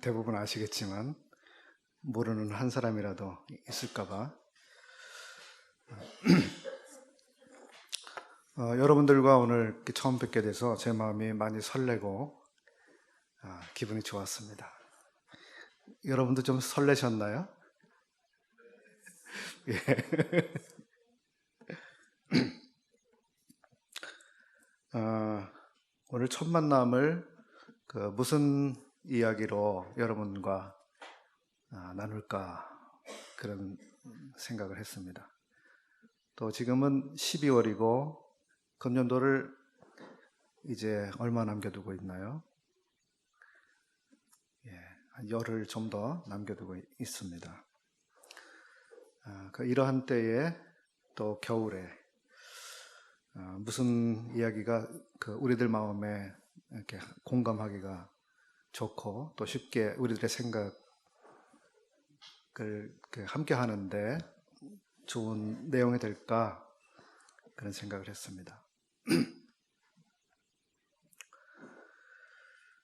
대부분 아시겠지만 모르는 한 사람이라도 있을까봐 여러분들과 오늘 이렇게 처음 뵙게 돼서 제 마음이 많이 설레고 기분이 좋았습니다. 여러분도 좀 설레셨나요? 예. 오늘 첫 만남을 무슨 이야기로 여러분과 나눌까 그런 생각을 했습니다. 또 지금은 12월이고 금년도를 이제 얼마 남겨두고 있나요? 한 열흘 좀 더 남겨두고 있습니다. 이러한 때에 또 겨울에 무슨 이야기가 우리들 마음에 이렇게 공감하기가 좋고 또 쉽게 우리들의 생각을 함께 하는데 좋은 내용이 될까 그런 생각을 했습니다.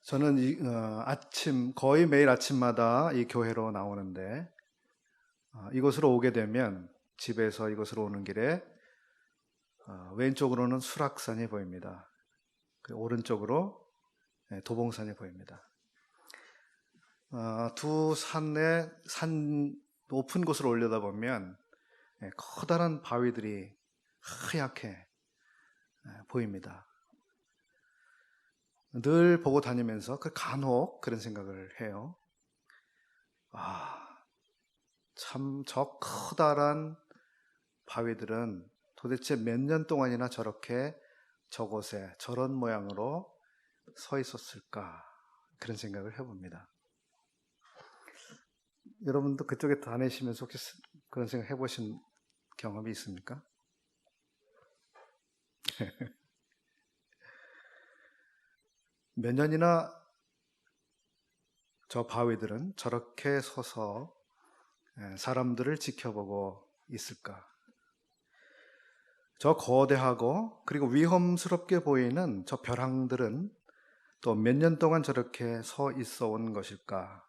저는 거의 매일 아침마다 이 교회로 나오는데 이곳으로 오게 되면 집에서 이곳으로 오는 길에 왼쪽으로는 수락산이 보입니다. 오른쪽으로 도봉산이 보입니다. 두 산의 높은 곳으로 올려다 보면 커다란 바위들이 하얗게 보입니다. 늘 보고 다니면서 간혹 그런 생각을 해요. 참 저 커다란 바위들은 도대체 몇 년 동안이나 저렇게 저곳에 저런 모양으로 서 있었을까 그런 생각을 해봅니다. 여러분도 그쪽에 다니시면서 혹시 그런 생각 해보신 경험이 있습니까? 몇 년이나 저 바위들은 저렇게 서서 사람들을 지켜보고 있을까? 저 거대하고 그리고 위험스럽게 보이는 저 벼랑들은 또 몇 년 동안 저렇게 서 있어 온 것일까?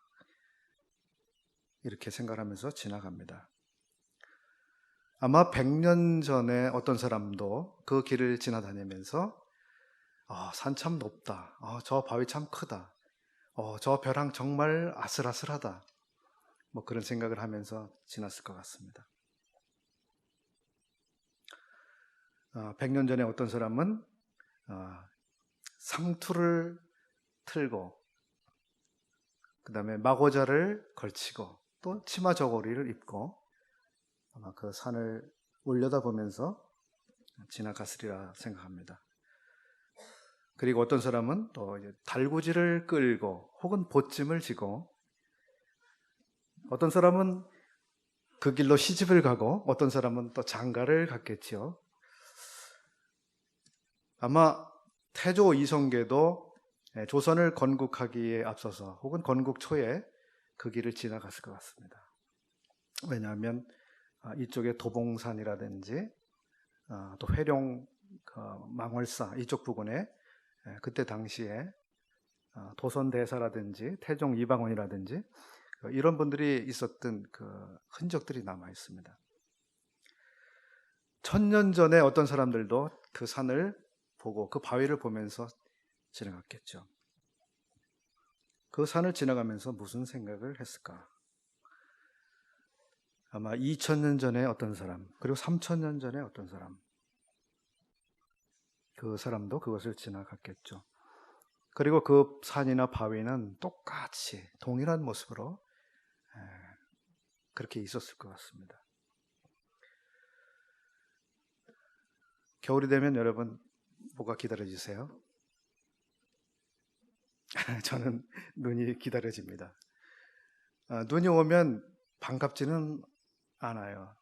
이렇게 생각하면서 지나갑니다. 아마 100년 전에 어떤 사람도 그 길을 지나다니면서 산 참 높다. 저 바위 참 크다. 저 벼랑 정말 아슬아슬하다. 뭐 그런 생각을 하면서 지났을 것 같습니다. 100년 전에 어떤 사람은 상투를 틀고 그 다음에 마고자를 걸치고 또 치마 저고리를 입고 아마 그 산을 올려다보면서 지나갔으리라 생각합니다. 그리고 어떤 사람은 또 달구지를 끌고 혹은 보찜을 지고 어떤 사람은 그 길로 시집을 가고 어떤 사람은 또 장가를 갔겠지요. 아마 태조 이성계도 조선을 건국하기에 앞서서 혹은 건국 초에 그 길을 지나갔을 것 같습니다. 왜냐하면 이쪽에 도봉산이라든지 또 회룡, 망월사 이쪽 부근에 그때 당시에 도선대사라든지 태종 이방원이라든지 이런 분들이 있었던 그 흔적들이 남아 있습니다. 1000년 전에 어떤 사람들도 그 산을 보고 그 바위를 보면서 지나갔겠죠. 그 산을 지나가면서 무슨 생각을 했을까? 아마 2000년 전에 어떤 사람, 그리고 3000년 전에 어떤 사람, 그 사람도 그것을 지나갔겠죠. 그리고 그 산이나 바위는 똑같이 동일한 모습으로 그렇게 있었을 것 같습니다. 겨울이 되면 여러분 뭐가 기다려지세요? 저는 눈이 기다려집니다. 눈이 오면 반갑지는 않아요.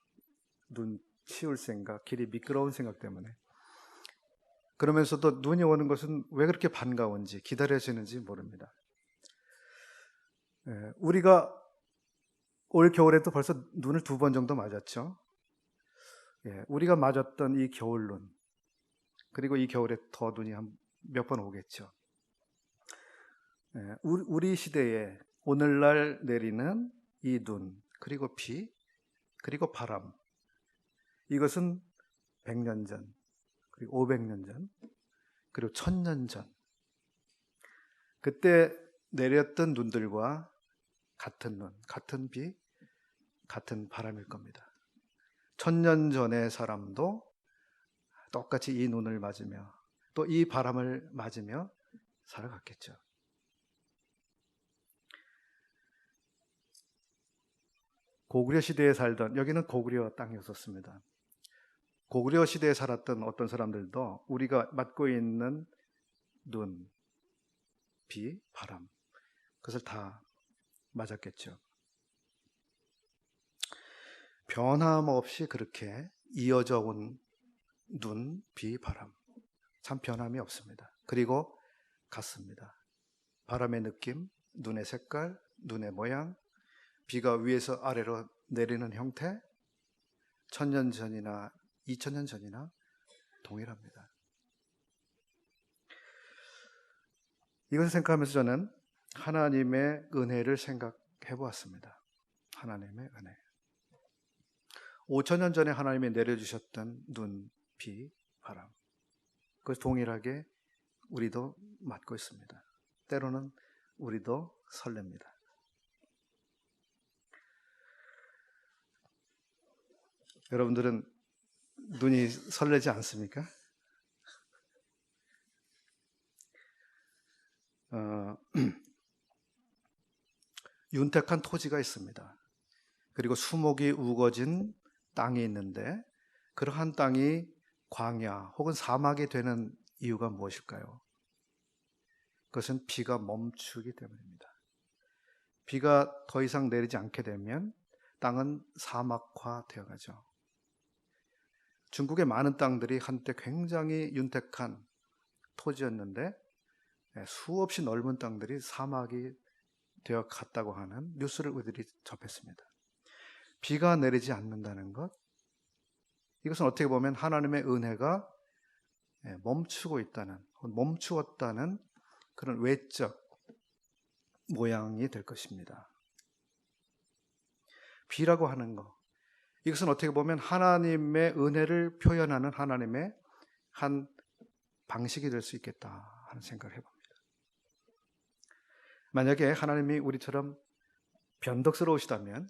눈 치울 생각, 길이 미끄러운 생각 때문에. 그러면서도 눈이 오는 것은 왜 그렇게 반가운지 기다려지는지 모릅니다. 우리가 올 겨울에도 벌써 눈을 2번 정도 맞았죠. 우리가 맞았던 이 겨울눈, 그리고 이 겨울에 더 눈이 몇 번 오겠죠. 우리 시대에 오늘날 내리는 이 눈, 그리고 비, 그리고 바람, 이것은 100년 전, 그리고 500년 전, 그리고 1000년 전, 그때 내렸던 눈들과 같은 눈, 같은 비, 같은 바람일 겁니다. 1000년 전의 사람도 똑같이 이 눈을 맞으며 또 이 바람을 맞으며 살아갔겠죠. 고구려 시대에 살던, 여기는 고구려 땅이었습니다. 고구려 시대에 살았던 어떤 사람들도 우리가 맞고 있는 눈, 비, 바람, 그것을 다 맞았겠죠. 변함없이 그렇게 이어져 온 눈, 비, 바람, 참 변함이 없습니다. 그리고 같습니다. 바람의 느낌, 눈의 색깔, 눈의 모양, 비가 위에서 아래로 내리는 형태, 1000년 전이나 2000년 전이나 동일합니다. 이것을 생각하면서 저는 하나님의 은혜를 생각해 보았습니다. 하나님의 은혜. 5000년 전에 하나님이 내려주셨던 눈, 비, 바람, 그것이 동일하게 우리도 맞고 있습니다. 때로는 우리도 설렙니다. 여러분들은 눈이 설레지 않습니까? 윤택한 토지가 있습니다. 그리고 수목이 우거진 땅이 있는데 그러한 땅이 광야 혹은 사막이 되는 이유가 무엇일까요? 그것은 비가 멈추기 때문입니다. 비가 더 이상 내리지 않게 되면 땅은 사막화 되어가죠. 중국의 많은 땅들이 한때 굉장히 윤택한 토지였는데 수없이 넓은 땅들이 사막이 되어 갔다고 하는 뉴스를 우리들이 접했습니다. 비가 내리지 않는다는 것, 이것은 어떻게 보면 하나님의 은혜가 멈추고 있다는, 멈추었다는 그런 외적 모양이 될 것입니다. 비라고 하는 것, 이것은 어떻게 보면 하나님의 은혜를 표현하는 하나님의 한 방식이 될 수 있겠다 하는 생각을 해봅니다. 만약에 하나님이 우리처럼 변덕스러우시다면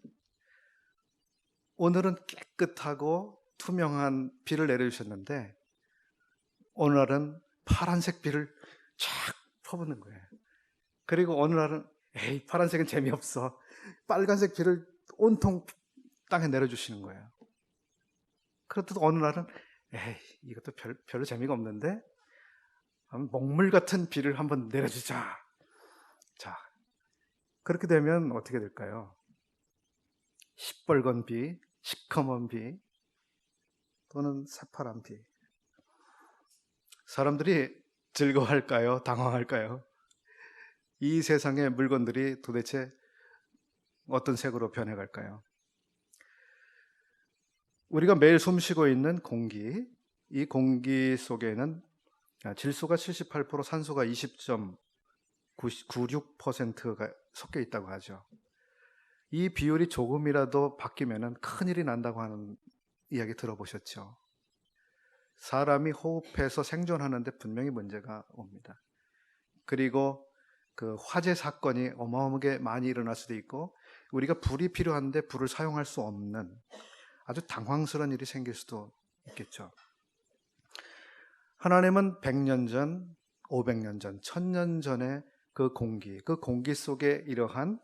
오늘은 깨끗하고 투명한 비를 내려주셨는데 오늘날은 파란색 비를 쫙 퍼붓는 거예요. 그리고 어느 날은 에이 파란색은 재미없어, 빨간색 비를 온통 땅에 내려주시는 거예요. 그렇듯 어느 날은 에이 이것도 별로 재미가 없는데 먹물 같은 비를 한번 내려주자. 자, 그렇게 되면 어떻게 될까요? 시뻘건 비, 시커먼 비, 또는 새파란 비. 사람들이 즐거워할까요? 당황할까요? 이 세상의 물건들이 도대체 어떤 색으로 변해갈까요? 우리가 매일 숨쉬고 있는 공기, 이 공기 속에는 질소가 78%, 산소가 20.96%가 섞여 있다고 하죠. 이 비율이 조금이라도 바뀌면 큰일이 난다고 하는 이야기 들어보셨죠? 사람이 호흡해서 생존하는데 분명히 문제가 옵니다. 그리고 그 화재 사건이 어마어마하게 많이 일어날 수도 있고 우리가 불이 필요한데 불을 사용할 수 없는 아주 당황스러운 일이 생길 수도 있겠죠. 하나님은 100년 전, 500년 전, 1000년 전에 그 공기 속에 이러한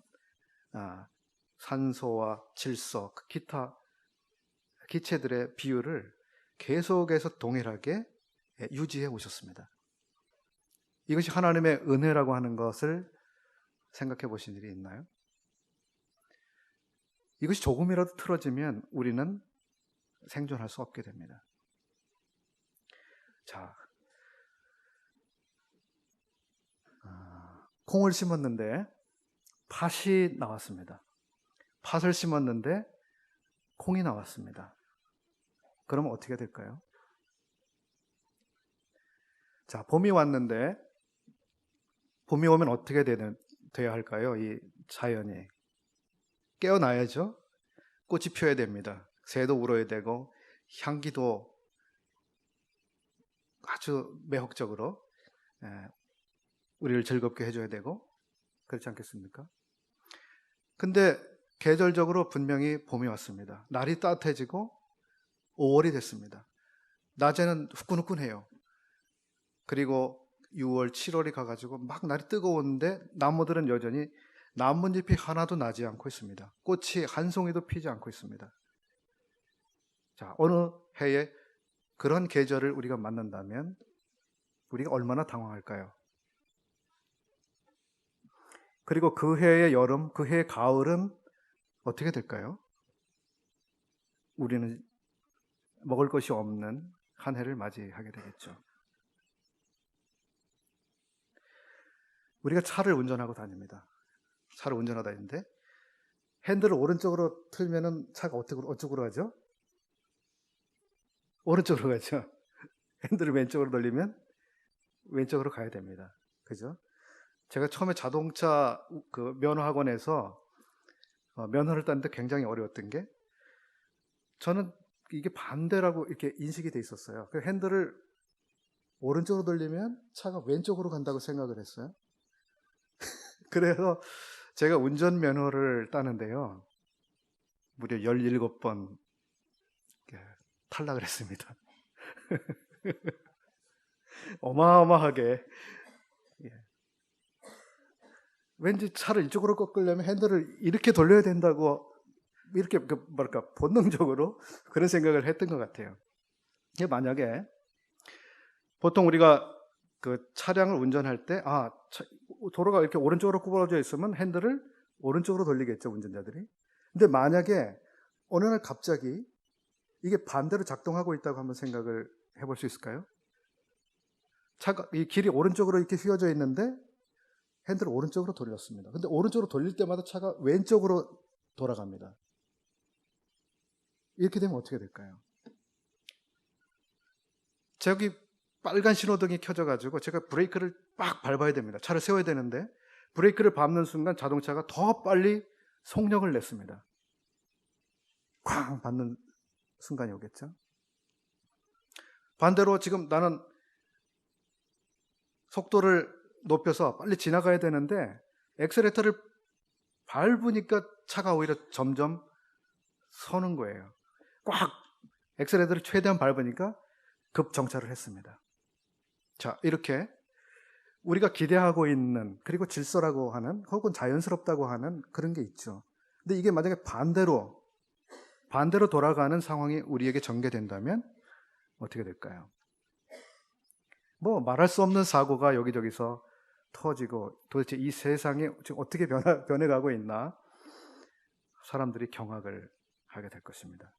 산소와 질소, 기타 기체들의 비율을 계속해서 동일하게 유지해 오셨습니다. 이것이 하나님의 은혜라고 하는 것을 생각해 보신 일이 있나요? 이것이 조금이라도 틀어지면 우리는 생존할 수 없게 됩니다. 자, 콩을 심었는데 팥이 나왔습니다. 팥을 심었는데 콩이 나왔습니다. 그러면 어떻게 될까요? 자, 봄이 왔는데 봄이 오면 어떻게 돼야 할까요? 이 자연이 깨어나야죠. 꽃이 피어야 됩니다. 새도 울어야 되고 향기도 아주 매혹적으로 우리를 즐겁게 해줘야 되고 그렇지 않겠습니까? 근데 계절적으로 분명히 봄이 왔습니다. 날이 따뜻해지고 5월이 됐습니다. 낮에는 후끈후끈해요. 그리고 6월, 7월이 가가지고 막 날이 뜨거운데 나무들은 여전히 나뭇잎이 하나도 나지 않고 있습니다. 꽃이 한 송이도 피지 않고 있습니다. 자, 어느 해에 그런 계절을 우리가 만난다면 우리가 얼마나 당황할까요? 그리고 그 해의 여름, 그 해의 가을은 어떻게 될까요? 우리는 먹을 것이 없는 한 해를 맞이하게 되겠죠. 우리가 차를 운전하고 다닙니다. 차를 운전하다 있는데 핸들을 오른쪽으로 틀면은 차가 어쪽으로 가죠? 오른쪽으로 가죠. 핸들을 왼쪽으로 돌리면 왼쪽으로 가야 됩니다. 그죠? 제가 처음에 자동차 그 면허학원에서 면허를 땄는데 굉장히 어려웠던 게 저는 이게 반대라고 이렇게 인식이 돼 있었어요. 그 핸들을 오른쪽으로 돌리면 차가 왼쪽으로 간다고 생각을 했어요. 그래서 제가 운전면허를 따는데요. 무려 17번 탈락을 했습니다. 어마어마하게. 왠지 차를 이쪽으로 꺾으려면 핸들을 이렇게 돌려야 된다고 이렇게 본능적으로 그런 생각을 했던 것 같아요. 만약에 보통 우리가 그 차량을 운전할 때 도로가 이렇게 오른쪽으로 구부러져 있으면 핸들을 오른쪽으로 돌리겠죠, 운전자들이. 근데 만약에 어느 날 갑자기 이게 반대로 작동하고 있다고 한번 생각을 해볼 수 있을까요? 차가 이 길이 오른쪽으로 이렇게 휘어져 있는데 핸들을 오른쪽으로 돌렸습니다. 근데 오른쪽으로 돌릴 때마다 차가 왼쪽으로 돌아갑니다. 이렇게 되면 어떻게 될까요? 저기 빨간 신호등이 켜져가지고 제가 브레이크를 빡 밟아야 됩니다. 차를 세워야 되는데 브레이크를 밟는 순간 자동차가 더 빨리 속력을 냈습니다. 쾅 받는 순간이 오겠죠. 반대로 지금 나는 속도를 높여서 빨리 지나가야 되는데 엑셀레이터를 밟으니까 차가 오히려 점점 서는 거예요. 꽉 엑셀레이터를 최대한 밟으니까 급 정차를 했습니다. 자, 이렇게 우리가 기대하고 있는 그리고 질서라고 하는 혹은 자연스럽다고 하는 그런 게 있죠. 근데 이게 만약에 반대로 돌아가는 상황이 우리에게 전개된다면 어떻게 될까요? 말할 수 없는 사고가 여기저기서 터지고 도대체 이 세상이 지금 어떻게 변해가고 있나 사람들이 경악을 하게 될 것입니다.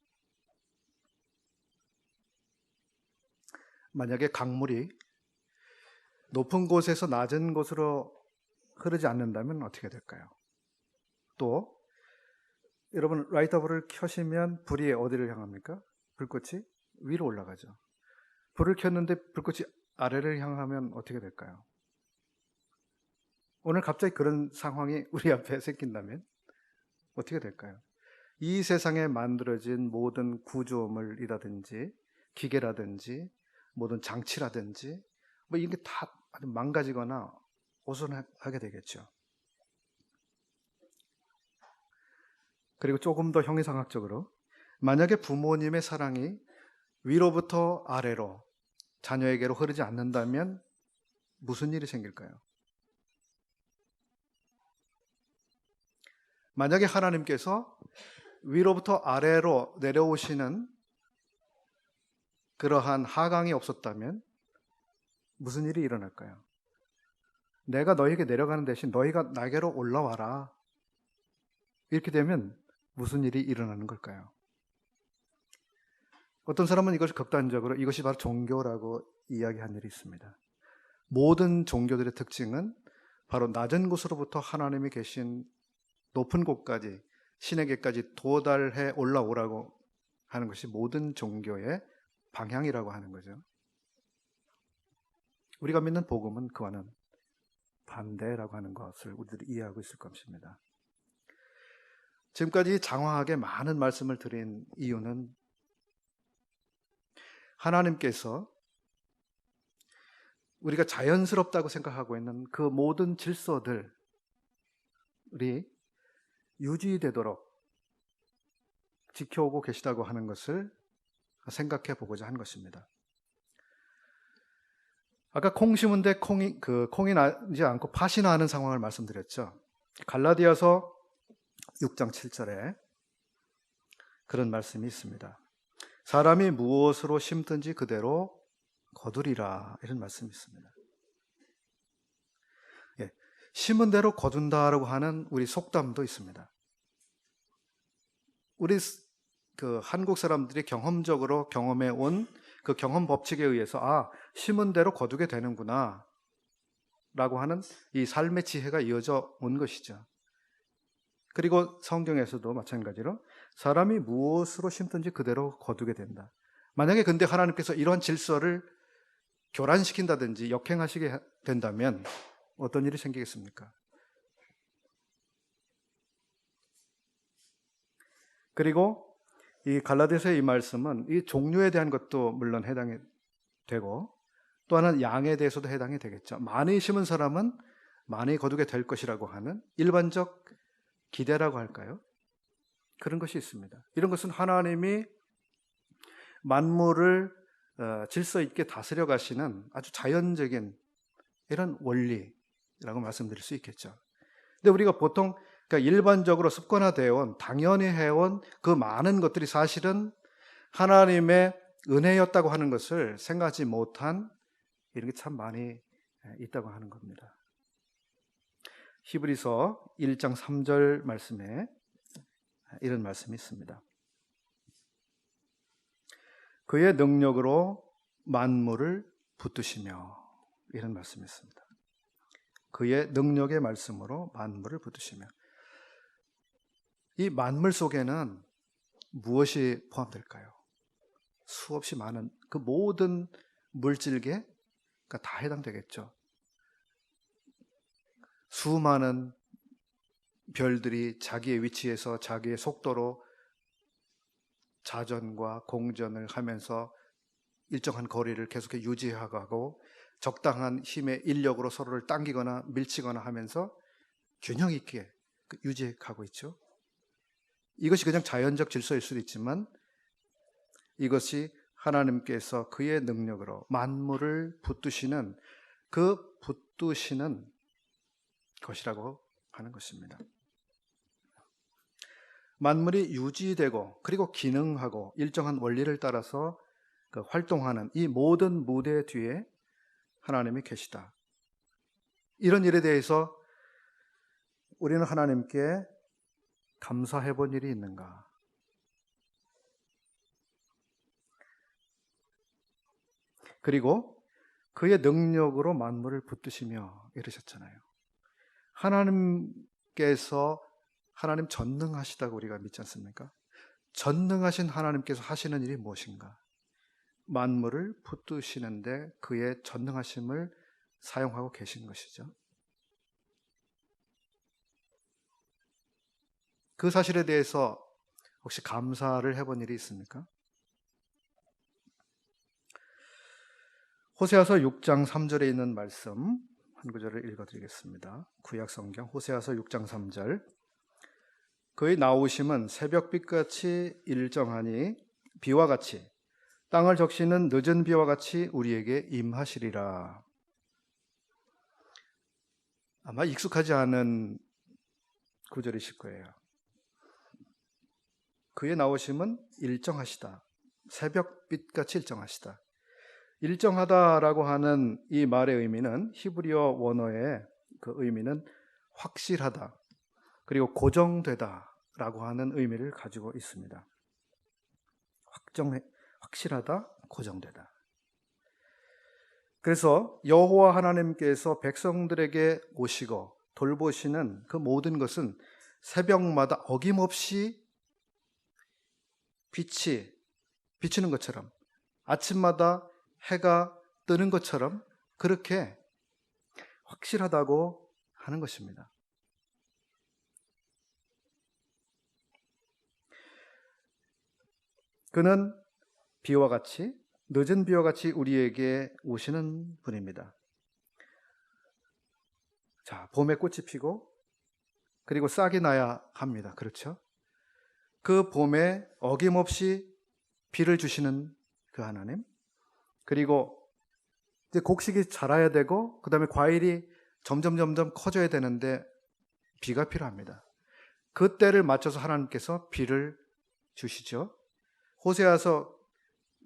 만약에 강물이 높은 곳에서 낮은 곳으로 흐르지 않는다면 어떻게 될까요? 또 여러분 라이터불을 켜시면 불이 어디를 향합니까? 불꽃이 위로 올라가죠. 불을 켰는데 불꽃이 아래를 향하면 어떻게 될까요? 오늘 갑자기 그런 상황이 우리 앞에 생긴다면 어떻게 될까요? 이 세상에 만들어진 모든 구조물이라든지 기계라든지 모든 장치라든지 이게 다 망가지거나 오손하게 되겠죠. 그리고 조금 더 형이상학적으로 만약에 부모님의 사랑이 위로부터 아래로 자녀에게로 흐르지 않는다면 무슨 일이 생길까요? 만약에 하나님께서 위로부터 아래로 내려오시는 그러한 하강이 없었다면 무슨 일이 일어날까요? 내가 너희에게 내려가는 대신 너희가 나에게로 올라와라. 이렇게 되면 무슨 일이 일어나는 걸까요? 어떤 사람은 이것을 극단적으로 이것이 바로 종교라고 이야기한 일이 있습니다. 모든 종교들의 특징은 바로 낮은 곳으로부터 하나님이 계신 높은 곳까지 신에게까지 도달해 올라오라고 하는 것이 모든 종교의 방향이라고 하는 거죠. 우리가 믿는 복음은 그와는 반대라고 하는 것을 우리들이 이해하고 있을 것입니다. 지금까지 장황하게 많은 말씀을 드린 이유는 하나님께서 우리가 자연스럽다고 생각하고 있는 그 모든 질서들이 유지되도록 지켜오고 계시다고 하는 것을 생각해 보고자 한 것입니다. 아까 콩 심은데 콩이 나지 않고 팥이 나는 상황을 말씀드렸죠. 갈라디아서 6장 7절에 그런 말씀이 있습니다. 사람이 무엇으로 심든지 그대로 거두리라, 이런 말씀이 있습니다. 예, 심은 대로 거둔다라고 하는 우리 속담도 있습니다. 우리 한국 사람들이 경험적으로 경험해 온 그 경험 법칙에 의해서 심은 대로 거두게 되는구나 라고 하는 이 삶의 지혜가 이어져 온 것이죠. 그리고 성경에서도 마찬가지로 사람이 무엇으로 심든지 그대로 거두게 된다. 만약에 근데 하나님께서 이러한 질서를 교란시킨다든지 역행하시게 된다면 어떤 일이 생기겠습니까? 그리고 이 갈라디아서의 이 말씀은 이 종류에 대한 것도 물론 해당이 되고 또 하나는 양에 대해서도 해당이 되겠죠. 많이 심은 사람은 많이 거두게 될 것이라고 하는 일반적 기대라고 할까요? 그런 것이 있습니다. 이런 것은 하나님이 만물을 질서 있게 다스려 가시는 아주 자연적인 이런 원리라고 말씀드릴 수 있겠죠. 근데 우리가 보통 그러니까 일반적으로 습관화되어 온, 당연히 해온 그 많은 것들이 사실은 하나님의 은혜였다고 하는 것을 생각하지 못한 이런 게 참 많이 있다고 하는 겁니다. 히브리서 1장 3절 말씀에 이런 말씀이 있습니다. 그의 능력으로 만물을 붙드시며, 이런 말씀이 있습니다. 그의 능력의 말씀으로 만물을 붙드시며, 이 만물 속에는 무엇이 포함될까요? 수없이 많은 그 모든 물질계가 다 해당되겠죠. 수많은 별들이 자기의 위치에서 자기의 속도로 자전과 공전을 하면서 일정한 거리를 계속해 유지하고 적당한 힘의 인력으로 서로를 당기거나 밀치거나 하면서 균형 있게 유지하고 있죠. 이것이 그냥 자연적 질서일 수도 있지만 이것이 하나님께서 그의 능력으로 만물을 붙드시는 그 붙드시는 것이라고 하는 것입니다. 만물이 유지되고 그리고 기능하고 일정한 원리를 따라서 활동하는 이 모든 무대 뒤에 하나님이 계시다. 이런 일에 대해서 우리는 하나님께 감사해 본 일이 있는가? 그리고 그의 능력으로 만물을 붙드시며 이러셨잖아요. 하나님께서 하나님 전능하시다고 우리가 믿지 않습니까? 전능하신 하나님께서 하시는 일이 무엇인가? 만물을 붙드시는데 그의 전능하심을 사용하고 계신 것이죠. 그 사실에 대해서 혹시 감사를 해본 일이 있습니까? 호세아서 6장 3절에 있는 말씀 한 구절을 읽어드리겠습니다. 구약성경 호세아서 6장 3절. 그의 나오심은 새벽빛같이 일정하니 비와 같이 땅을 적시는 늦은 비와 같이 우리에게 임하시리라. 아마 익숙하지 않은 구절이실 거예요. 그의 나오심은 일정하시다. 새벽빛같이 일정하시다. 일정하다라고 하는 이 말의 의미는 히브리어 원어의 그 의미는 확실하다, 그리고 고정되다라고 하는 의미를 가지고 있습니다. 확실하다, 고정되다. 그래서 여호와 하나님께서 백성들에게 오시고 돌보시는 그 모든 것은 새벽마다 어김없이 빛이 비치는 것처럼, 아침마다 해가 뜨는 것처럼 그렇게 확실하다고 하는 것입니다. 그는 비와 같이, 늦은 비와 같이 우리에게 오시는 분입니다. 자, 봄에 꽃이 피고 그리고 싹이 나야 합니다. 그렇죠? 그 봄에 어김없이 비를 주시는 그 하나님, 그리고 이제 곡식이 자라야 되고 그 다음에 과일이 점점 커져야 되는데 비가 필요합니다. 그 때를 맞춰서 하나님께서 비를 주시죠. 호세아서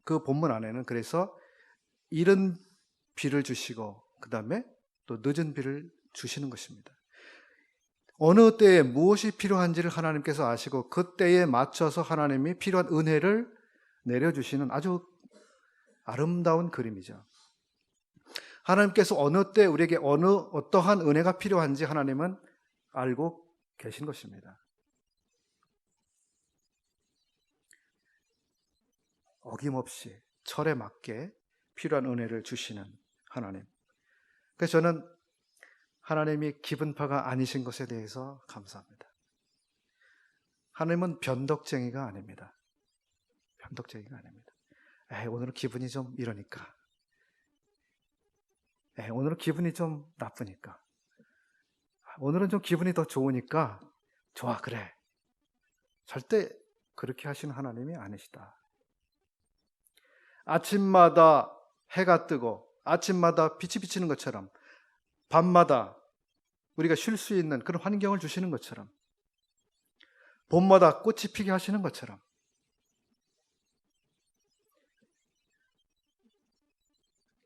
그 본문 안에는 그래서 이른 비를 주시고 그 다음에 또 늦은 비를 주시는 것입니다. 어느 때에 무엇이 필요한지를 하나님께서 아시고 그 때에 맞춰서 하나님이 필요한 은혜를 내려주시는 아주 아름다운 그림이죠. 하나님께서 어느 때 우리에게 어떠한 은혜가 필요한지 하나님은 알고 계신 것입니다. 어김없이 철에 맞게 필요한 은혜를 주시는 하나님. 그래서 저는 하나님이 기분파가 아니신 것에 대해서 감사합니다. 하나님은 변덕쟁이가 아닙니다. 변덕쟁이가 아닙니다. 오늘은 기분이 좀 이러니까. 오늘은 기분이 좀 나쁘니까. 오늘은 좀 기분이 더 좋으니까 좋아, 그래. 절대 그렇게 하시는 하나님이 아니시다. 아침마다 해가 뜨고 아침마다 빛이 비치는 것처럼 밤마다 우리가 쉴 수 있는 그런 환경을 주시는 것처럼 봄마다 꽃이 피게 하시는 것처럼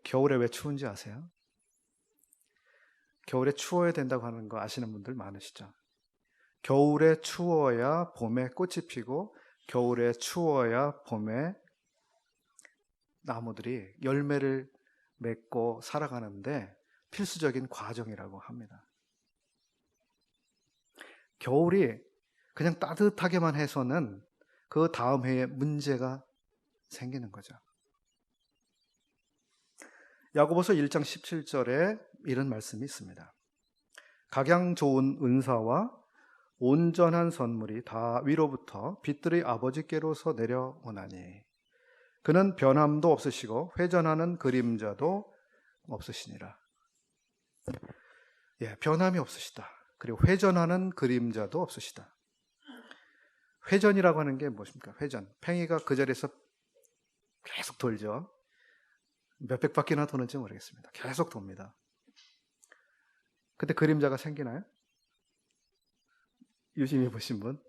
겨울에 왜 추운지 아세요? 겨울에 추워야 된다고 하는 거 아시는 분들 많으시죠? 겨울에 추워야 봄에 꽃이 피고 겨울에 추워야 봄에 나무들이 열매를 맺고 살아가는데 필수적인 과정이라고 합니다. 겨울이 그냥 따뜻하게만 해서는 그 다음 해에 문제가 생기는 거죠. 야고보서 1장 17절에 이런 말씀이 있습니다. 각양 좋은 은사와 온전한 선물이 다 위로부터 빛들의 아버지께로서 내려오나니 그는 변함도 없으시고 회전하는 그림자도 없으시니라. 변함이 없으시다. 그리고 회전하는 그림자도 없으시다. 회전이라고 하는 게 무엇입니까? 회전. 팽이가 그 자리에서 계속 돌죠. 몇백 바퀴나 도는지 모르겠습니다. 계속 돕니다. 그때 그림자가 생기나요? 유심히 보신 분?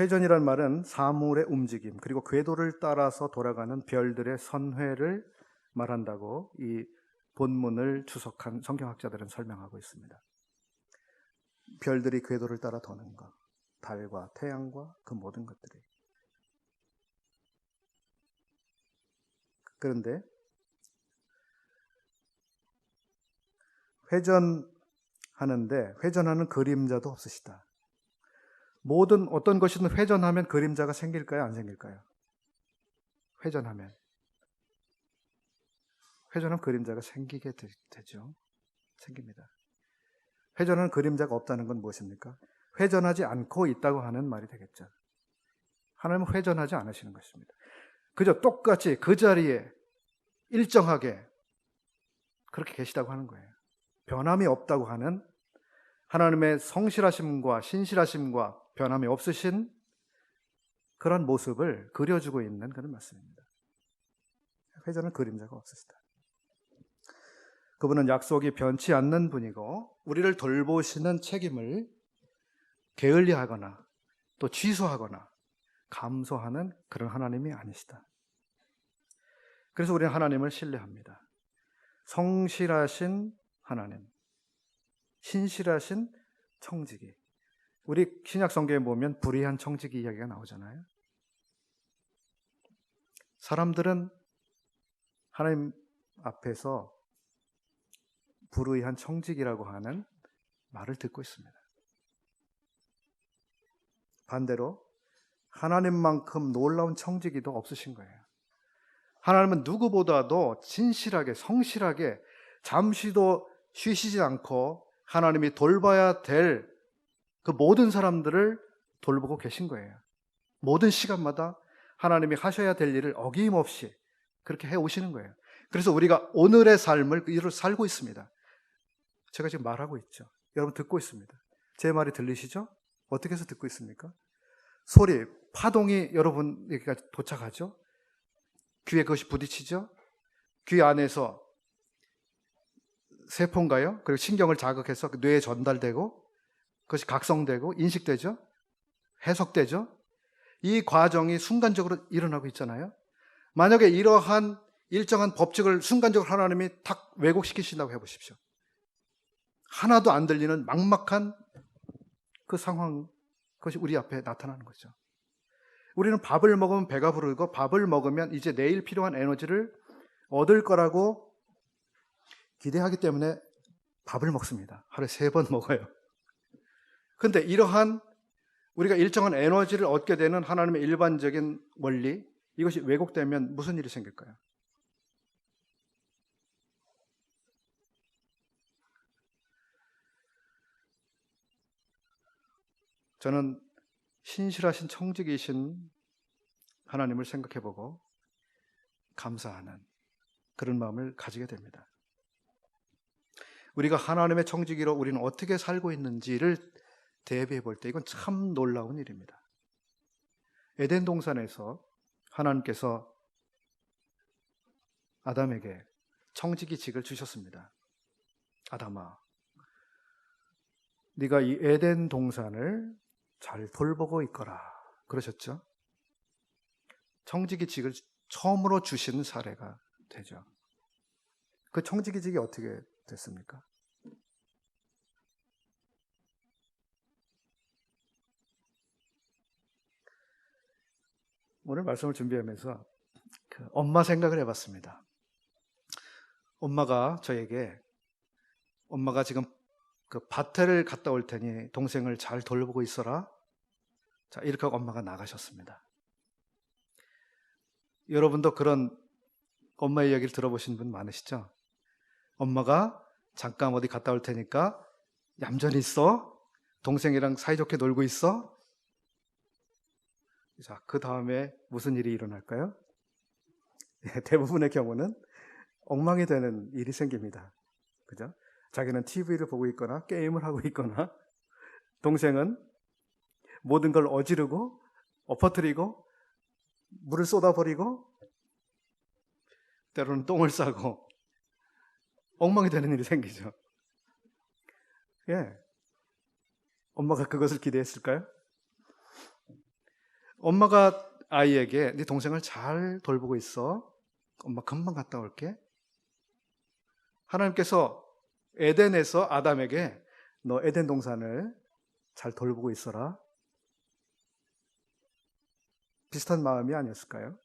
회전이란 말은 사물의 움직임 그리고 궤도를 따라서 돌아가는 별들의 선회를 말한다고 이 본문을 추석한 성경학자들은 설명하고 있습니다. 별들이 궤도를 따라 도는 것, 달과 태양과 그 모든 것들이. 그런데 회전하는데 회전하는 그림자도 없으시다. 모든 어떤 것이든 회전하면 그림자가 생길까요? 안 생길까요? 회전하면 그림자가 생기게 되죠. 생깁니다. 회전하는 그림자가 없다는 건 무엇입니까? 회전하지 않고 있다고 하는 말이 되겠죠. 하나님은 회전하지 않으시는 것입니다. 그저 똑같이 그 자리에 일정하게 그렇게 계시다고 하는 거예요. 변함이 없다고 하는 하나님의 성실하심과 신실하심과 변함이 없으신 그런 모습을 그려주고 있는 그런 말씀입니다. 회전은 그림자가 없으시다. 그분은 약속이 변치 않는 분이고 우리를 돌보시는 책임을 게을리하거나 또 취소하거나 감소하는 그런 하나님이 아니시다. 그래서 우리는 하나님을 신뢰합니다. 성실하신 하나님, 신실하신 청지기. 우리 신약 성경에 보면 불의한 청지기 이야기가 나오잖아요. 사람들은 하나님 앞에서 불의한 청지기라고 하는 말을 듣고 있습니다. 반대로 하나님만큼 놀라운 청지기도 없으신 거예요. 하나님은 누구보다도 진실하게 성실하게 잠시도 쉬시지 않고 하나님이 돌봐야 될 그 모든 사람들을 돌보고 계신 거예요. 모든 시간마다 하나님이 하셔야 될 일을 어김없이 그렇게 해오시는 거예요. 그래서 우리가 오늘의 삶을 이로 살고 있습니다. 제가 지금 말하고 있죠. 여러분 듣고 있습니다. 제 말이 들리시죠? 어떻게 해서 듣고 있습니까? 소리, 파동이 여러분에게 도착하죠? 귀에 그것이 부딪히죠? 귀 안에서 세포인가요? 그리고 신경을 자극해서 뇌에 전달되고 그것이 각성되고 인식되죠? 해석되죠? 이 과정이 순간적으로 일어나고 있잖아요. 만약에 이러한 일정한 법칙을 순간적으로 하나님이 탁 왜곡시키신다고 해보십시오. 하나도 안 들리는 막막한 그 상황, 그것이 우리 앞에 나타나는 거죠. 우리는 밥을 먹으면 배가 부르고 밥을 먹으면 이제 내일 필요한 에너지를 얻을 거라고 기대하기 때문에 밥을 먹습니다. 하루에 3번 먹어요. 그런데 이러한 우리가 일정한 에너지를 얻게 되는 하나님의 일반적인 원리, 이것이 왜곡되면 무슨 일이 생길까요? 저는 신실하신 청지기이신 하나님을 생각해보고 감사하는 그런 마음을 가지게 됩니다. 우리가 하나님의 청지기로 우리는 어떻게 살고 있는지를 대비해 볼 때 이건 참 놀라운 일입니다. 에덴 동산에서 하나님께서 아담에게 청지기직을 주셨습니다. 아담아, 네가 이 에덴 동산을 잘 돌보고 있거라 그러셨죠. 청지기직을 처음으로 주신 사례가 되죠. 그 청지기직이 어떻게 됐습니까? 오늘 말씀을 준비하면서 그 엄마 생각을 해봤습니다. 엄마가 저에게 엄마가 지금 그 밭을 갔다 올 테니 동생을 잘 돌보고 있어라. 자, 이렇게 하고 엄마가 나가셨습니다. 여러분도 그런 엄마의 이야기를 들어보신 분 많으시죠? 엄마가 잠깐 어디 갔다 올 테니까 얌전히 있어. 동생이랑 사이좋게 놀고 있어. 자, 그 다음에 무슨 일이 일어날까요? 대부분의 경우는 엉망이 되는 일이 생깁니다. 그죠? 자기는 TV를 보고 있거나 게임을 하고 있거나 동생은 모든 걸 어지르고 엎어뜨리고 물을 쏟아버리고 때로는 똥을 싸고 엉망이 되는 일이 생기죠. 예. 엄마가 그것을 기대했을까요? 엄마가 아이에게 네 동생을 잘 돌보고 있어. 엄마 금방 갔다 올게. 하나님께서 에덴에서 아담에게 너 에덴 동산을 잘 돌보고 있어라. 비슷한 마음이 아니었을까요?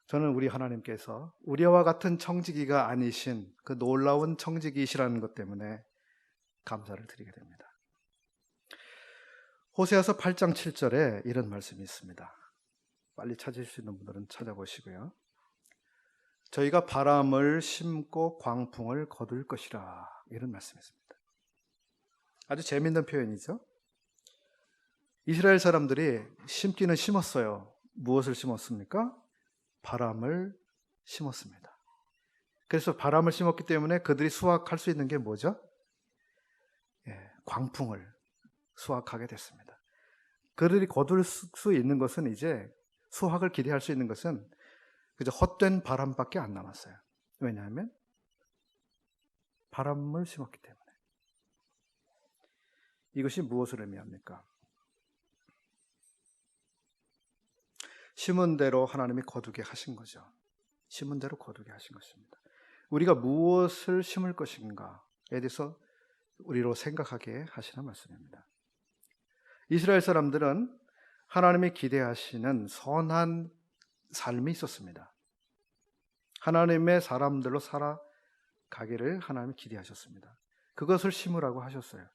저는 우리 하나님께서 우리와 같은 청지기가 아니신 그 놀라운 청지기이시라는 것 때문에 감사를 드리게 됩니다. 호세아서 8장 7절에 이런 말씀이 있습니다. 빨리 찾으실 수 있는 분들은 찾아보시고요. 저희가 바람을 심고 광풍을 거둘 것이라, 이런 말씀이 있습니다. 아주 재미있는 표현이죠. 이스라엘 사람들이 심기는 심었어요. 무엇을 심었습니까? 바람을 심었습니다. 그래서 바람을 심었기 때문에 그들이 수확할 수 있는 게 뭐죠? 광풍을 수확하게 됐습니다. 그들이 거둘 수 있는 것은 이제 수확을 기대할 수 있는 것은 그저 헛된 바람밖에 안 남았어요. 왜냐하면 바람을 심었기 때문에. 이것이 무엇을 의미합니까? 심은 대로 하나님이 거두게 하신 거죠. 심은 대로 거두게 하신 것입니다. 우리가 무엇을 심을 것인가에 대해서 우리로 생각하게 하시는 말씀입니다. 이스라엘 사람들은 하나님이 기대하시는 선한 삶이 있었습니다. 하나님의 사람들로 살아가기를 하나님이 기대하셨습니다. 그것을 심으라고 하셨어요.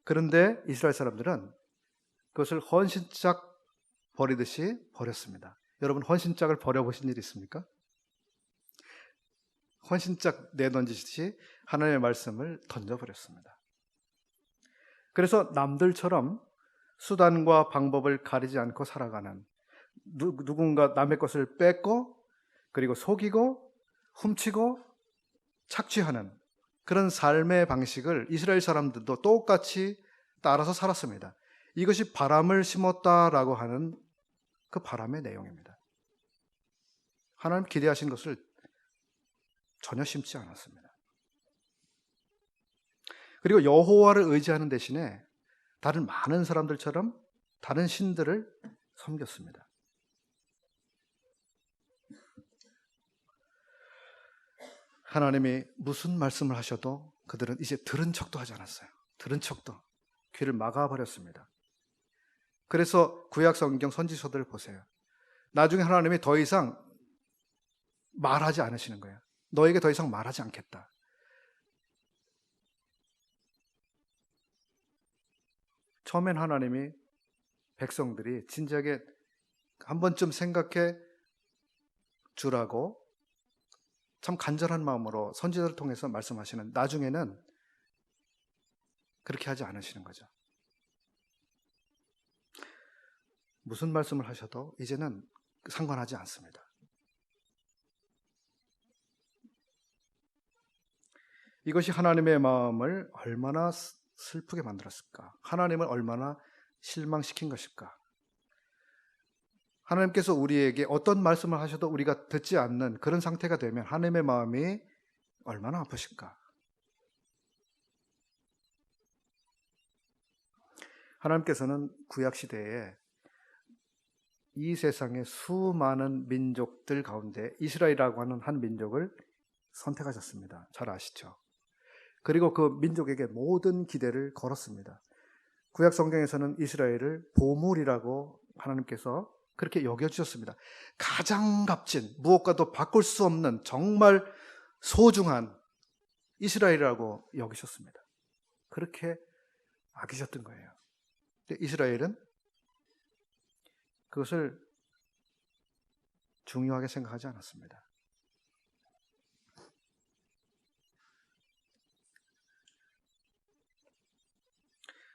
그런데 이스라엘 사람들은 그것을 헌신짝 버리듯이 버렸습니다. 여러분 헌신짝을 버려보신 일 있습니까? 헌신짝 내던지듯이 하나님의 말씀을 던져버렸습니다. 그래서 남들처럼 수단과 방법을 가리지 않고 살아가는, 누군가 남의 것을 뺏고 그리고 속이고 훔치고 착취하는 그런 삶의 방식을 이스라엘 사람들도 똑같이 따라서 살았습니다. 이것이 바람을 심었다라고 하는 그 바람의 내용입니다. 하나님 기대하신 것을 전혀 심지 않았습니다. 그리고 여호와를 의지하는 대신에 다른 많은 사람들처럼 다른 신들을 섬겼습니다. 하나님이 무슨 말씀을 하셔도 그들은 이제 들은 척도 하지 않았어요. 들은 척도. 귀를 막아버렸습니다. 그래서 구약 성경 선지서들을 보세요. 나중에 하나님이 더 이상 말하지 않으시는 거예요. 너에게 더 이상 말하지 않겠다. 처음엔 하나님이 백성들이 진지하게 한 번쯤 생각해 주라고 참 간절한 마음으로 선지자를 통해서 말씀하시는, 나중에는 그렇게 하지 않으시는 거죠. 무슨 말씀을 하셔도 이제는 상관하지 않습니다. 이것이 하나님의 마음을 얼마나 슬프게 만들었을까? 하나님을 얼마나 실망시킨 것일까? 하나님께서 우리에게 어떤 말씀을 하셔도 우리가 듣지 않는 그런 상태가 되면 하나님의 마음이 얼마나 아프실까? 하나님께서는 구약시대에 이 세상의 수많은 민족들 가운데 이스라엘이라고 하는 한 민족을 선택하셨습니다. 잘 아시죠? 그리고 그 민족에게 모든 기대를 걸었습니다. 구약 성경에서는 이스라엘을 보물이라고 하나님께서 그렇게 여겨주셨습니다. 가장 값진, 무엇과도 바꿀 수 없는 정말 소중한 이스라엘이라고 여기셨습니다. 그렇게 아끼셨던 거예요. 근데 이스라엘은 그것을 중요하게 생각하지 않았습니다.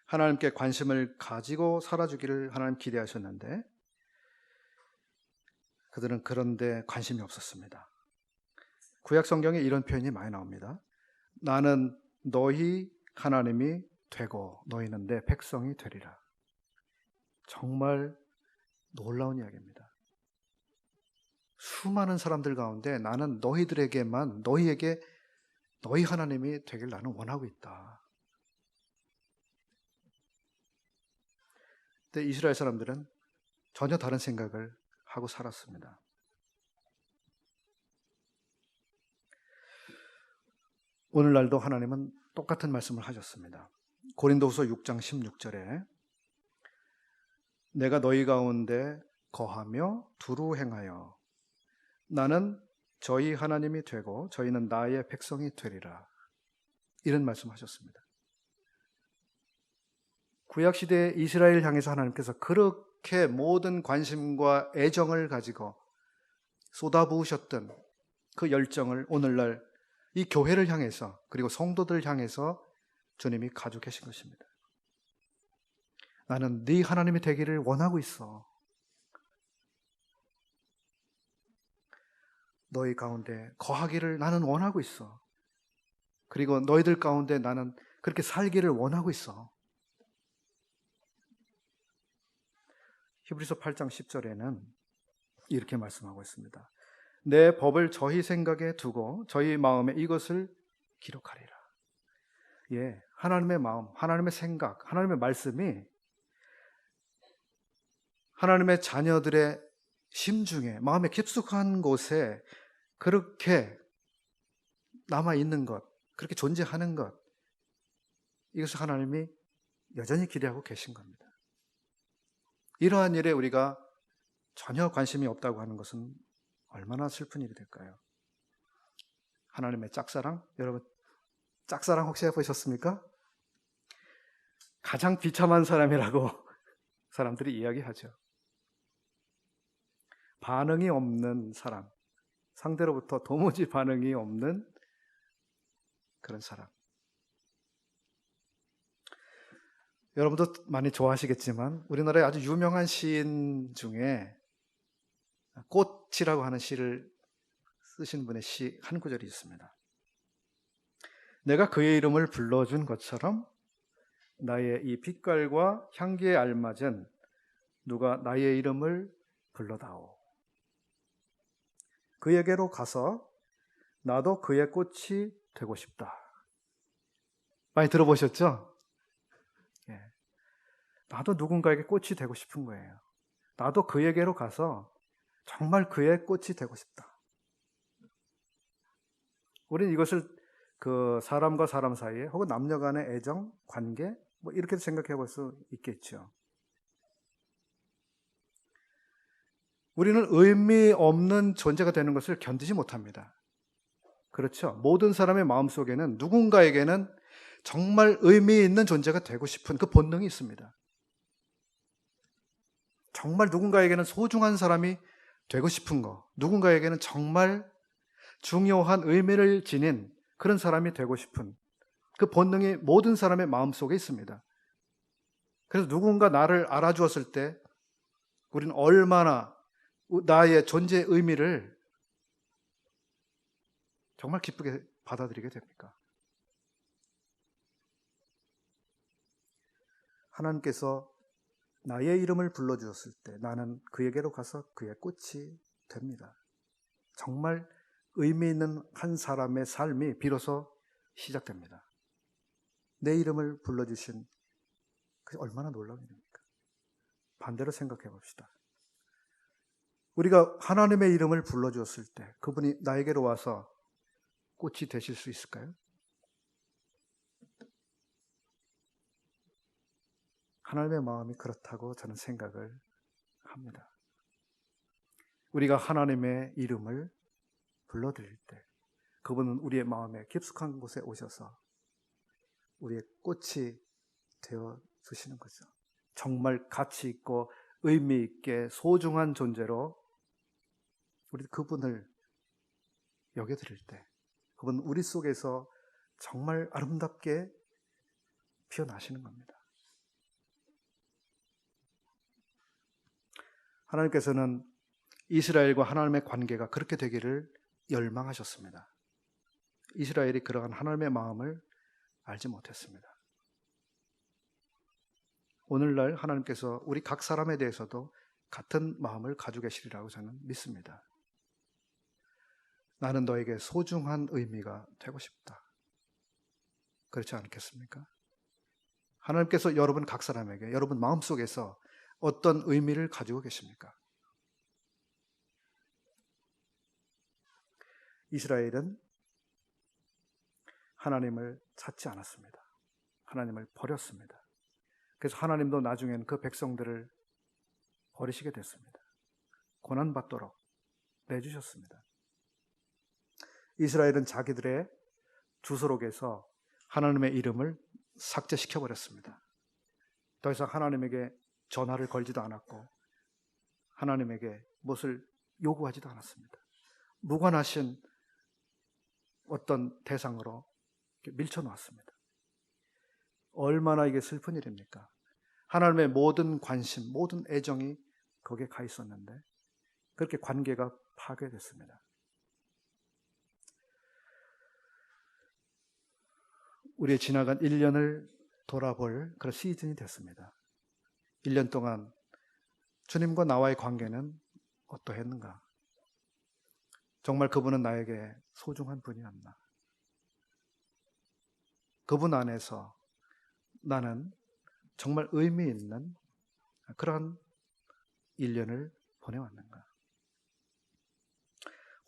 하나님께 관심을 가지고 살아주기를 하나님 기대하셨는데 그들은 그런데 관심이 없었습니다. 구약 성경에 이런 표현이 많이 나옵니다. 나는 너희 하나님이 되고 너희는 내 백성이 되리라. 정말 놀라운 이야기입니다. 수많은 사람들 가운데 나는 너희들에게만, 너희에게 너희 하나님이 되길 나는 원하고 있다. 근데 이스라엘 사람들은 전혀 다른 생각을 하고 살았습니다. 오늘날도 하나님은 똑같은 말씀을 하셨습니다. 고린도후서 6장 16절에 내가 너희 가운데 거하며 두루 행하여 나는 저희 하나님이 되고 저희는 나의 백성이 되리라. 이런 말씀하셨습니다. 구약시대의 이스라엘 향해서 하나님께서 그렇게 모든 관심과 애정을 가지고 쏟아부으셨던 그 열정을 오늘날 이 교회를 향해서 그리고 성도들을 향해서 주님이 가지고 계신 것입니다. 나는 네 하나님이 되기를 원하고 있어. 너희 가운데 거하기를 나는 원하고 있어. 그리고 너희들 가운데 나는 그렇게 살기를 원하고 있어. 히브리서 8장 10절에는 이렇게 말씀하고 있습니다. 내 법을 저희 생각에 두고 저희 마음에 이것을 기록하리라. 예, 하나님의 마음, 하나님의 생각, 하나님의 말씀이 하나님의 자녀들의 심중에, 마음에 깊숙한 곳에 그렇게 남아있는 것, 그렇게 존재하는 것, 이것을 하나님이 여전히 기대하고 계신 겁니다. 이러한 일에 우리가 전혀 관심이 없다고 하는 것은 얼마나 슬픈 일이 될까요? 하나님의 짝사랑, 여러분 짝사랑 혹시 해보셨습니까? 가장 비참한 사람이라고 사람들이 이야기하죠. 반응이 없는 사람, 상대로부터 도무지 반응이 없는 그런 사람. 여러분도 많이 좋아하시겠지만 우리나라에 아주 유명한 시인 중에 꽃이라고 하는 시를 쓰신 분의 시 한 구절이 있습니다. 내가 그의 이름을 불러준 것처럼 나의 이 빛깔과 향기에 알맞은 누가 나의 이름을 불러다오. 그에게로 가서 나도 그의 꽃이 되고 싶다. 많이 들어보셨죠? 예. 나도 누군가에게 꽃이 되고 싶은 거예요. 나도 그에게로 가서 정말 그의 꽃이 되고 싶다. 우리는 이것을 그 사람과 사람 사이에 혹은 남녀 간의 애정, 관계 뭐 이렇게 생각해 볼 수 있겠죠. 우리는 의미 없는 존재가 되는 것을 견디지 못합니다. 그렇죠? 모든 사람의 마음속에는 누군가에게는 정말 의미 있는 존재가 되고 싶은 그 본능이 있습니다. 정말 누군가에게는 소중한 사람이 되고 싶은 거, 누군가에게는 정말 중요한 의미를 지닌 그런 사람이 되고 싶은 그 본능이 모든 사람의 마음속에 있습니다. 그래서 누군가 나를 알아주었을 때 우리는 얼마나 나의 존재의 의미를 정말 기쁘게 받아들이게 됩니까? 하나님께서 나의 이름을 불러주었을 때 나는 그에게로 가서 그의 꽃이 됩니다. 정말 의미 있는 한 사람의 삶이 비로소 시작됩니다. 내 이름을 불러주신 그게 얼마나 놀라운 일입니까? 반대로 생각해 봅시다. 우리가 하나님의 이름을 불러주었을 때 그분이 나에게로 와서 꽃이 되실 수 있을까요? 하나님의 마음이 그렇다고 저는 생각을 합니다. 우리가 하나님의 이름을 불러드릴 때 그분은 우리의 마음에 깊숙한 곳에 오셔서 우리의 꽃이 되어 주시는 거죠. 정말 가치 있고 의미 있게 소중한 존재로 우리 그분을 여겨드릴 때 그분은 우리 속에서 정말 아름답게 피어나시는 겁니다. 하나님께서는 이스라엘과 하나님의 관계가 그렇게 되기를 열망하셨습니다. 이스라엘이 그러한 하나님의 마음을 알지 못했습니다. 오늘날 하나님께서 우리 각 사람에 대해서도 같은 마음을 가지고 계시리라고 저는 믿습니다. 나는 너에게 소중한 의미가 되고 싶다. 그렇지 않겠습니까? 하나님께서 여러분 각 사람에게 여러분 마음속에서 어떤 의미를 가지고 계십니까? 이스라엘은 하나님을 찾지 않았습니다. 하나님을 버렸습니다. 그래서 하나님도 나중에는 그 백성들을 버리시게 됐습니다. 고난받도록 내주셨습니다. 이스라엘은 자기들의 주소록에서 하나님의 이름을 삭제시켜버렸습니다. 더 이상 하나님에게 전화를 걸지도 않았고 하나님에게 무엇을 요구하지도 않았습니다. 무관하신 어떤 대상으로 밀쳐놓았습니다. 얼마나 이게 슬픈 일입니까? 하나님의 모든 관심, 모든 애정이 거기에 가 있었는데 그렇게 관계가 파괴됐습니다. 우리의 지나간 1년을 돌아볼 그런 시즌이 됐습니다. 1년 동안 주님과 나와의 관계는 어떠했는가? 정말 그분은 나에게 소중한 분이었나? 그분 안에서 나는 정말 의미 있는 그런 1년을 보내왔는가?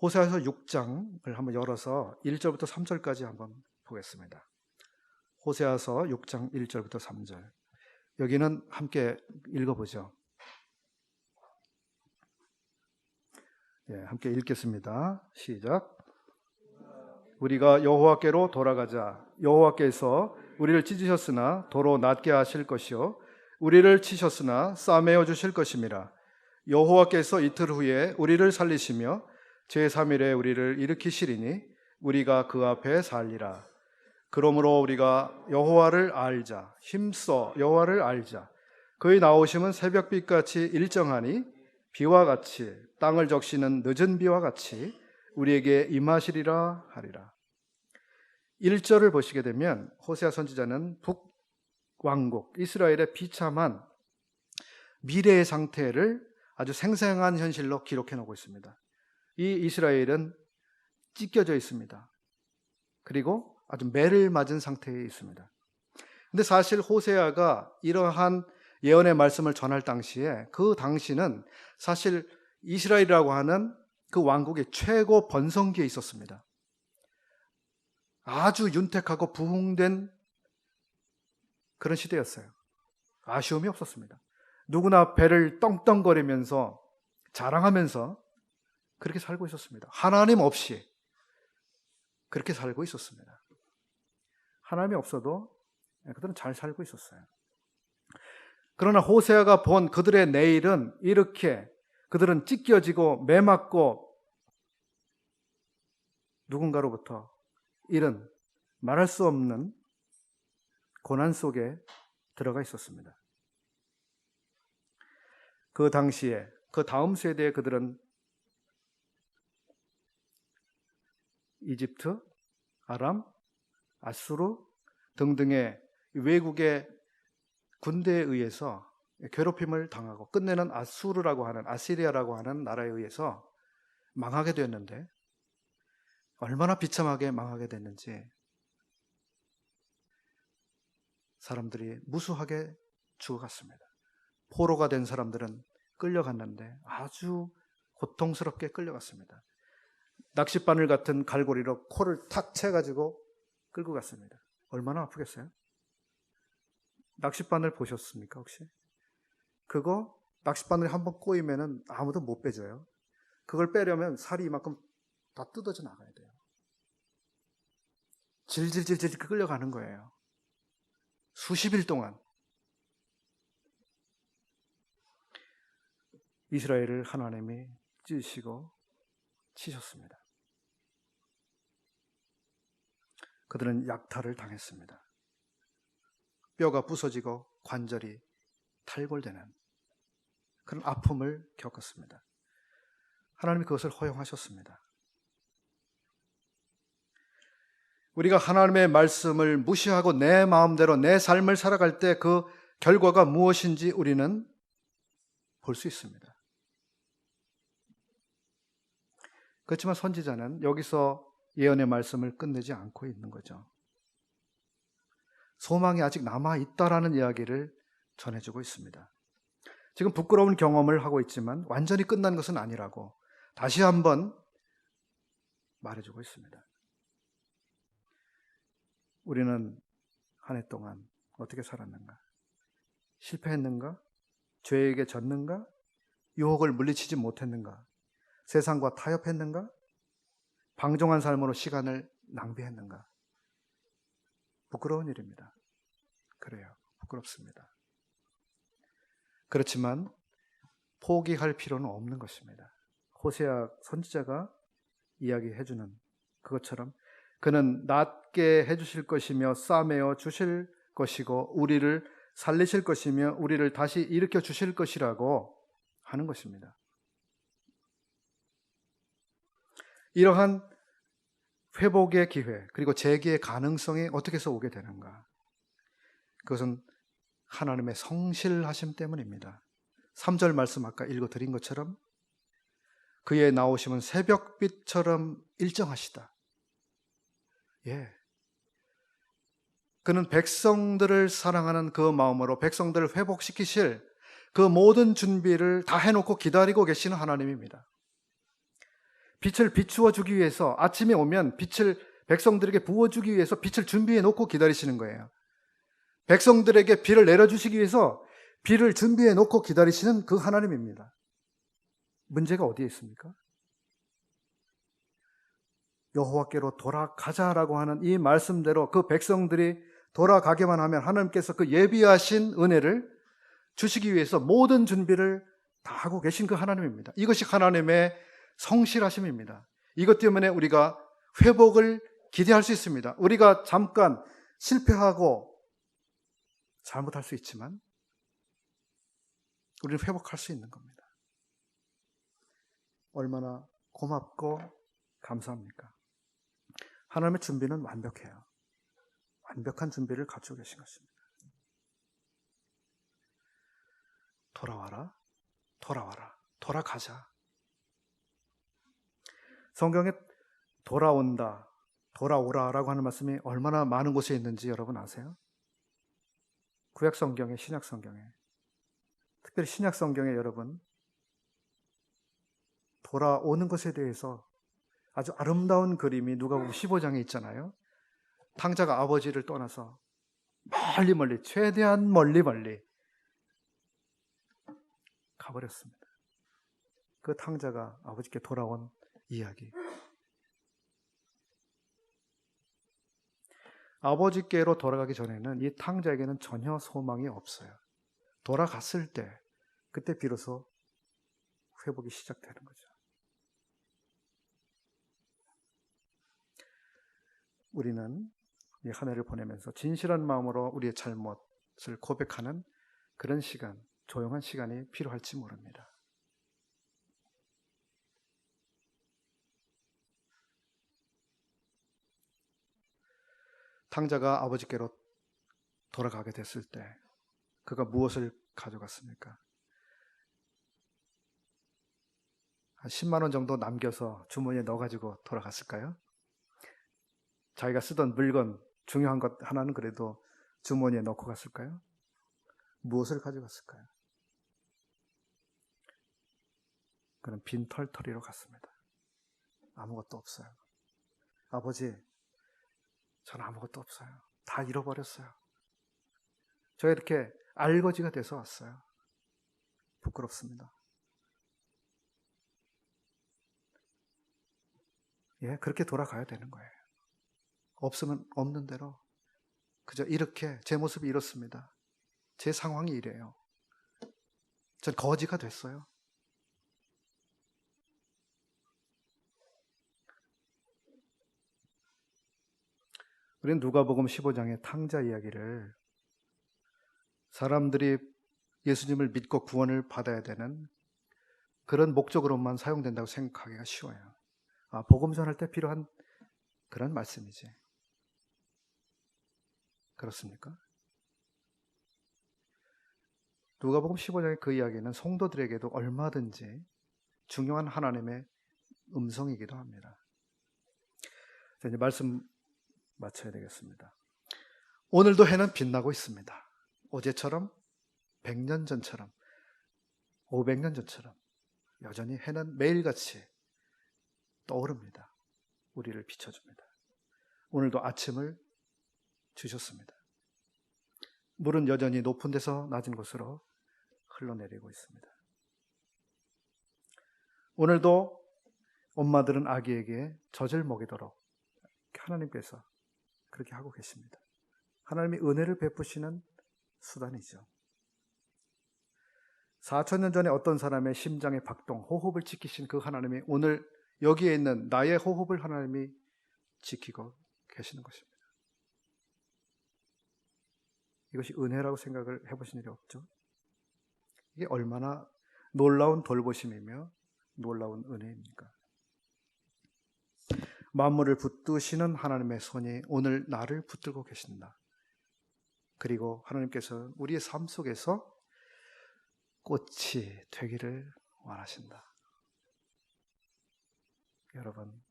호세아서 6장을 한번 열어서 1절부터 3절까지 한번 보겠습니다. 호세아서 6장 1절부터 3절. 여기는 함께 읽어보죠. 예, 함께 읽겠습니다. 시작. 우리가 여호와께로 돌아가자. 여호와께서 우리를 찢으셨으나 도로 낫게 하실 것이요 우리를 치셨으나 싸매어 주실 것임이라. 여호와께서 이틀 후에 우리를 살리시며 제3일에 우리를 일으키시리니 우리가 그 앞에 살리라. 그러므로 우리가 여호와를 알자. 힘써 여호와를 알자. 그의 나오심은 새벽빛같이 일정하니 비와 같이 땅을 적시는 늦은 비와 같이 우리에게 임하시리라 하리라. 1절을 보시게 되면 호세아 선지자는 북왕국 이스라엘의 비참한 미래의 상태를 아주 생생한 현실로 기록해 놓고 있습니다. 이 이스라엘은 찢겨져 있습니다. 그리고 아주 매를 맞은 상태에 있습니다. 근데 사실 호세아가 이러한 예언의 말씀을 전할 당시에 그 당시는 사실 이스라엘이라고 하는 그 왕국의 최고 번성기에 있었습니다. 아주 윤택하고 부흥된 그런 시대였어요. 아쉬움이 없었습니다. 누구나 배를 떵떵거리면서 자랑하면서 그렇게 살고 있었습니다. 하나님 없이 그렇게 살고 있었습니다. 하나님이 없어도 그들은 잘 살고 있었어요. 그러나 호세아가 본 그들의 내일은 이렇게 그들은 찢겨지고 매맞고 누군가로부터 이런 말할 수 없는 고난 속에 들어가 있었습니다. 그 당시에 그 다음 세대의 그들은 이집트, 아람, 아수르 등등의 외국의 군대에 의해서 괴롭힘을 당하고 끝내는 아수르라고 하는 아시리아라고 하는 나라에 의해서 망하게 됐는데 얼마나 비참하게 망하게 됐는지 사람들이 무수하게 죽어갔습니다. 포로가 된 사람들은 끌려갔는데 아주 고통스럽게 끌려갔습니다. 낚싯바늘 같은 갈고리로 코를 탁 채가지고 끌고 갔습니다. 얼마나 아프겠어요? 낚싯바늘 보셨습니까 혹시? 그거 낚싯바늘이 한번 꼬이면은 아무도 못 빼줘요. 그걸 빼려면 살이 이만큼 다 뜯어져 나가야 돼요. 질질질질 끌려가는 거예요. 수십일 동안 이스라엘을 하나님이 찢으시고 치셨습니다. 그들은 약탈을 당했습니다. 뼈가 부서지고 관절이 탈골되는 그런 아픔을 겪었습니다. 하나님이 그것을 허용하셨습니다. 우리가 하나님의 말씀을 무시하고 내 마음대로 내 삶을 살아갈 때 그 결과가 무엇인지 우리는 볼 수 있습니다. 그렇지만 선지자는 여기서 예언의 말씀을 끝내지 않고 있는 거죠. 소망이 아직 남아있다라는 이야기를 전해주고 있습니다. 지금 부끄러운 경험을 하고 있지만 완전히 끝난 것은 아니라고 다시 한번 말해주고 있습니다. 우리는 한 해 동안 어떻게 살았는가? 실패했는가? 죄에게 졌는가? 유혹을 물리치지 못했는가? 세상과 타협했는가? 방종한 삶으로 시간을 낭비했는가? 부끄러운 일입니다. 그래요. 부끄럽습니다. 그렇지만 포기할 필요는 없는 것입니다. 호세아 선지자가 이야기해주는 그것처럼 그는 낫게 해주실 것이며 싸매어 주실 것이고 우리를 살리실 것이며 우리를 다시 일으켜 주실 것이라고 하는 것입니다. 이러한 회복의 기회 그리고 재기의 가능성이 어떻게 해서 오게 되는가? 그것은 하나님의 성실하심 때문입니다. 3절 말씀 아까 읽어드린 것처럼 그의 나오심은 새벽빛처럼 일정하시다. 예. 그는 백성들을 사랑하는 그 마음으로 백성들을 회복시키실 그 모든 준비를 다 해놓고 기다리고 계시는 하나님입니다. 빛을 비추어 주기 위해서 아침에 오면 빛을 백성들에게 부어주기 위해서 빛을 준비해 놓고 기다리시는 거예요. 백성들에게 비를 내려주시기 위해서 비를 준비해 놓고 기다리시는 그 하나님입니다. 문제가 어디에 있습니까? 여호와께로 돌아가자라고 하는 이 말씀대로 그 백성들이 돌아가기만 하면 하나님께서 그 예비하신 은혜를 주시기 위해서 모든 준비를 다 하고 계신 그 하나님입니다. 이것이 하나님의 성실하심입니다. 이것 때문에 우리가 회복을 기대할 수 있습니다. 우리가 잠깐 실패하고 잘못할 수 있지만 우리는 회복할 수 있는 겁니다. 얼마나 고맙고 감사합니까? 하나님의 준비는 완벽해요. 완벽한 준비를 갖추고 계신 것입니다. 돌아와라, 돌아와라, 돌아가자. 성경에 돌아온다, 돌아오라라고 하는 말씀이 얼마나 많은 곳에 있는지 여러분 아세요? 구약 성경에, 신약 성경에, 특별히 신약 성경에 여러분 돌아오는 것에 대해서 아주 아름다운 그림이 누가복음 15장에 있잖아요. 탕자가 아버지를 떠나서 멀리 멀리, 최대한 멀리 멀리 가버렸습니다. 그 탕자가 아버지께 돌아온 이야기. 아버지께로 돌아가기 전에는 이 탕자에게는 전혀 소망이 없어요. 돌아갔을 때, 그때 비로소 회복이 시작되는 거죠. 우리는 이 한 해를 보내면서 진실한 마음으로 우리의 잘못을 고백하는 그런 시간, 조용한 시간이 필요할지 모릅니다. 탕자가 아버지께로 돌아가게 됐을 때 그가 무엇을 가져갔습니까? 한 10만 원 정도 남겨서 주머니에 넣어가지고 돌아갔을까요? 자기가 쓰던 물건, 중요한 것 하나는 그래도 주머니에 넣고 갔을까요? 무엇을 가져갔을까요? 그는 빈털터리로 갔습니다. 아무것도 없어요. 아버지, 저는 아무것도 없어요. 다 잃어버렸어요. 저 이렇게 알거지가 돼서 왔어요. 부끄럽습니다. 예, 그렇게 돌아가야 되는 거예요. 없으면 없는 대로 그저 이렇게 제 모습이 이렇습니다. 제 상황이 이래요. 전 거지가 됐어요. 우리는 누가복음 15장의 탕자 이야기를 사람들이 예수님을 믿고 구원을 받아야 되는 그런 목적으로만 사용된다고 생각하기가 쉬워요. 복음 전할 때 필요한 그런 말씀이지. 그렇습니까? 누가복음 15장의 그 이야기는 성도들에게도 얼마든지 중요한 하나님의 음성이기도 합니다. 자, 이제 말씀 마쳐야 되겠습니다. 오늘도 해는 빛나고 있습니다. 어제처럼 100년 전처럼 500년 전처럼 여전히 해는 매일같이 떠오릅니다. 우리를 비춰줍니다. 오늘도 아침을 주셨습니다. 물은 여전히 높은 데서 낮은 곳으로 흘러내리고 있습니다. 오늘도 엄마들은 아기에게 젖을 먹이도록 하나님께서 그렇게 하고 계십니다. 하나님이 은혜를 베푸시는 수단이죠. 4,000년 전에 어떤 사람의 심장의 박동, 호흡을 지키신 그 하나님이 오늘 여기에 있는 나의 호흡을 하나님이 지키고 계시는 것입니다. 이것이 은혜라고 생각을 해보신 일이 없죠? 이게 얼마나 놀라운 돌보심이며 놀라운 은혜입니까? 만물을 붙드시는 하나님의 손이 오늘 나를 붙들고 계신다. 그리고 하나님께서 우리의 삶 속에서 꽃이 되기를 원하신다. 여러분,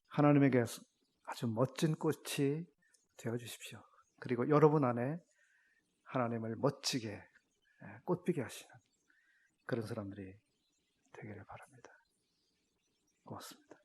하나님에게 아주 멋진 꽃이 되어주십시오. 그리고 여러분 안에 하나님을 멋지게 꽃피게 하시는 그런 사람들이 되기를 바랍니다. 고맙습니다.